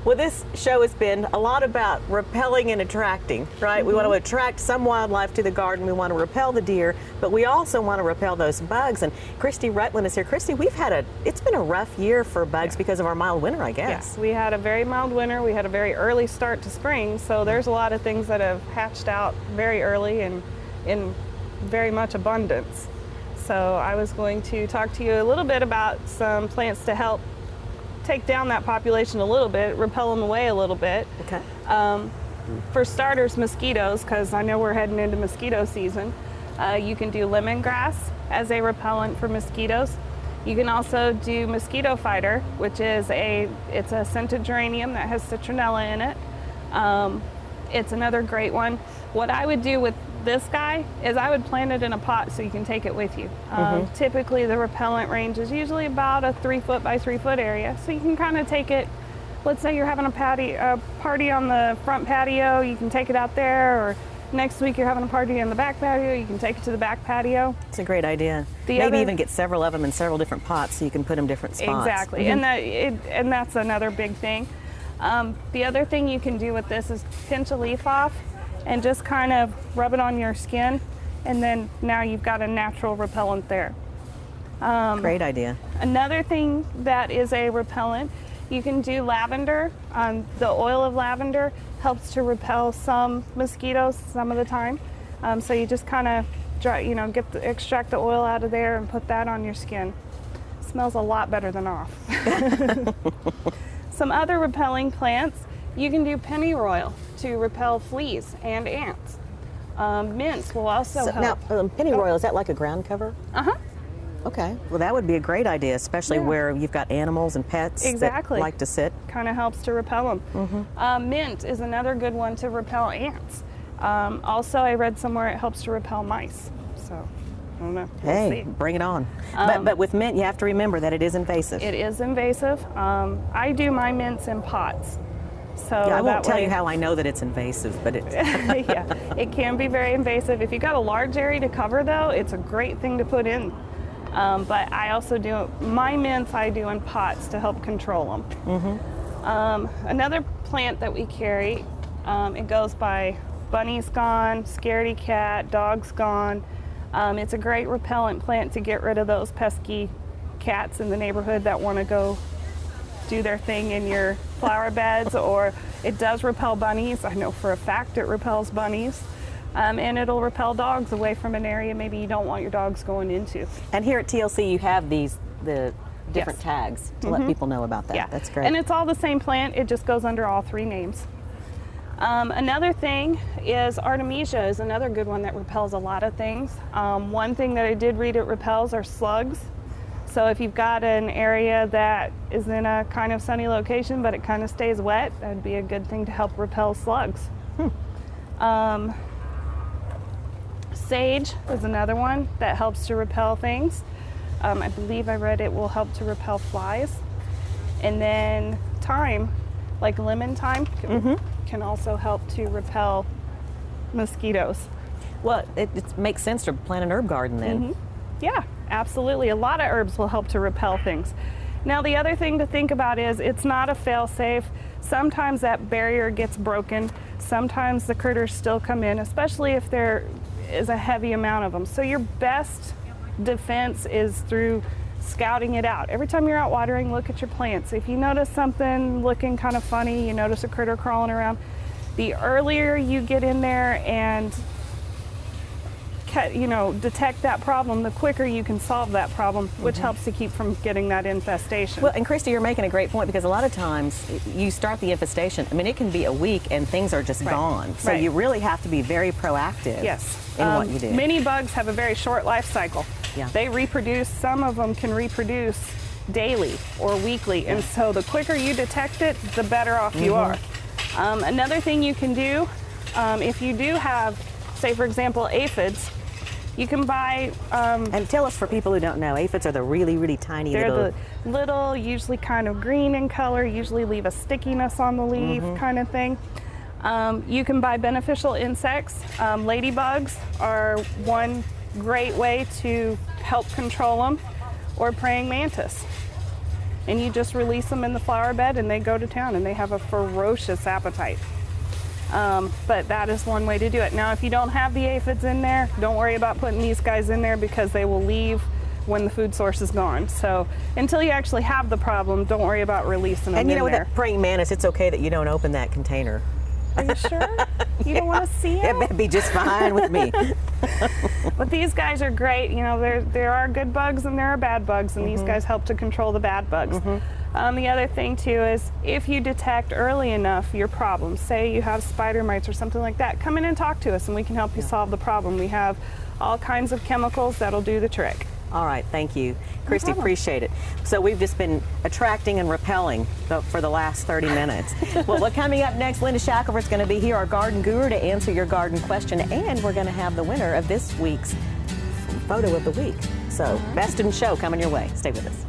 Well, this show has been a lot about repelling and attracting, right? We want to attract some wildlife to the garden. We want to repel the deer, but we also want to repel those bugs. And Kristy Rutland is here. Kristy, it's been a rough year for bugs because of our mild winter, I guess. Yes, we had a very mild winter. We had a very early start to spring, so there's a lot of things that have hatched out very early and in very much abundance. So I was going to talk to you a little bit about some plants to help take down that population a little bit, repel them away a little bit. Okay. For starters, mosquitoes, because I know we're heading into mosquito season. You can do lemongrass as a repellent for mosquitoes. You can also do mosquito fighter, which is it's a scented geranium that has citronella in it. It's another great one. What I would do with this guy is I would plant it in a pot so you can take it with you. Typically the repellent range is usually about a 3 foot by 3 foot area, so you can kind of take it. Let's say you're having a party on the front patio, you can take it out there, or next week you're having a party on the back patio, you can take it to the back patio. It's a great idea. Maybe even get several of them in several different pots so you can put them different spots. Exactly, and that's another big thing. The other thing you can do with this is pinch a leaf off and just kind of rub it on your skin, and then now you've got a natural repellent there. Great idea. Another thing that is a repellent, you can do lavender. The oil of lavender helps to repel some mosquitoes some of the time. So you just kind of extract the oil out of there and put that on your skin. Smells a lot better than off. Some other repelling plants, you can do pennyroyal to repel fleas and ants. Mints will also help. Now, pennyroyal, is that like a ground cover? Uh-huh. Okay, well that would be a great idea, especially where you've got animals and pets that like to sit. Kind of helps to repel them. Mint is another good one to repel ants. Also, I read somewhere it helps to repel mice. So, I don't know. Hey, bring it on. But with mint, you have to remember that it is invasive. It is invasive. I do my mints in pots. So I won't tell you how I know that it's invasive, but it's yeah, it can be very invasive. If you've got a large area to cover, though, it's a great thing to put in. But I also do my mints. I do in pots to help control them. Another plant that we carry, it goes by bunny's gone, scaredy cat, dog's gone. It's a great repellent plant to get rid of those pesky cats in the neighborhood that want to go do their thing in your flower beds, or it does repel bunnies. I know for a fact it repels bunnies. And it'll repel dogs away from an area maybe you don't want your dogs going into. And here at TLC you have the different tags to let people know about that. Yeah. That's great. And it's all the same plant, it just goes under all three names. Another thing is Artemisia is another good one that repels a lot of things. One thing that I did read it repels are slugs. So if you've got an area that is in a kind of sunny location but it kind of stays wet, that'd be a good thing to help repel slugs. Sage is another one that helps to repel things. I believe I read it will help to repel flies. And then thyme, like lemon thyme, can also help to repel mosquitoes. Well, it makes sense to plant an herb garden then. Yeah, absolutely. A lot of herbs will help to repel things. Now the other thing to think about is it's not a fail-safe. Sometimes that barrier gets broken. Sometimes the critters still come in, especially if there is a heavy amount of them. So your best defense is through scouting it out. Every time you're out watering, look at your plants. If you notice something looking kind of funny, you notice a critter crawling around, the earlier you get in there and detect that problem, the quicker you can solve that problem, which helps to keep from getting that infestation. Well, and Kristy, you're making a great point, because a lot of times you start the infestation, I mean, it can be a week and things are just gone. So you really have to be very proactive in what you do. Many bugs have a very short life cycle. Yeah. They reproduce, some of them can reproduce daily or weekly, and so the quicker you detect it, the better off you are. Another thing you can do, if you do have, say for example, aphids, you can buy... and tell us, for people who don't know, aphids are the really, really tiny they're the little, usually kind of green in color, usually leave a stickiness on the leaf kind of thing. You can buy beneficial insects. Ladybugs are one great way to help control them, or praying mantis. and you just release them in the flower bed and they go to town and they have a ferocious appetite. But that is one way to do it. Now, if you don't have the aphids in there, don't worry about putting these guys in there because they will leave when the food source is gone. So until you actually have the problem, don't worry about releasing them And you in know, with there. that praying mantis, it's okay that you don't open that container. Are you sure? You don't want to see it? That'd be just fine with me. But these guys are great. You know, there are good bugs and there are bad bugs, and these guys help to control the bad bugs. The other thing too is if you detect early enough your problem, say you have spider mites or something like that, come in and talk to us and we can help you solve the problem. We have all kinds of chemicals that'll do the trick. All right, thank you. Kristy, problem. appreciate it. So we've just been attracting and repelling for the last 30 minutes. Well, what's coming up next, Linda Shackelford's going to be here, our garden guru, to answer your garden question, and we're going to have the winner of this week's photo of the week. So best in show coming your way. Stay with us.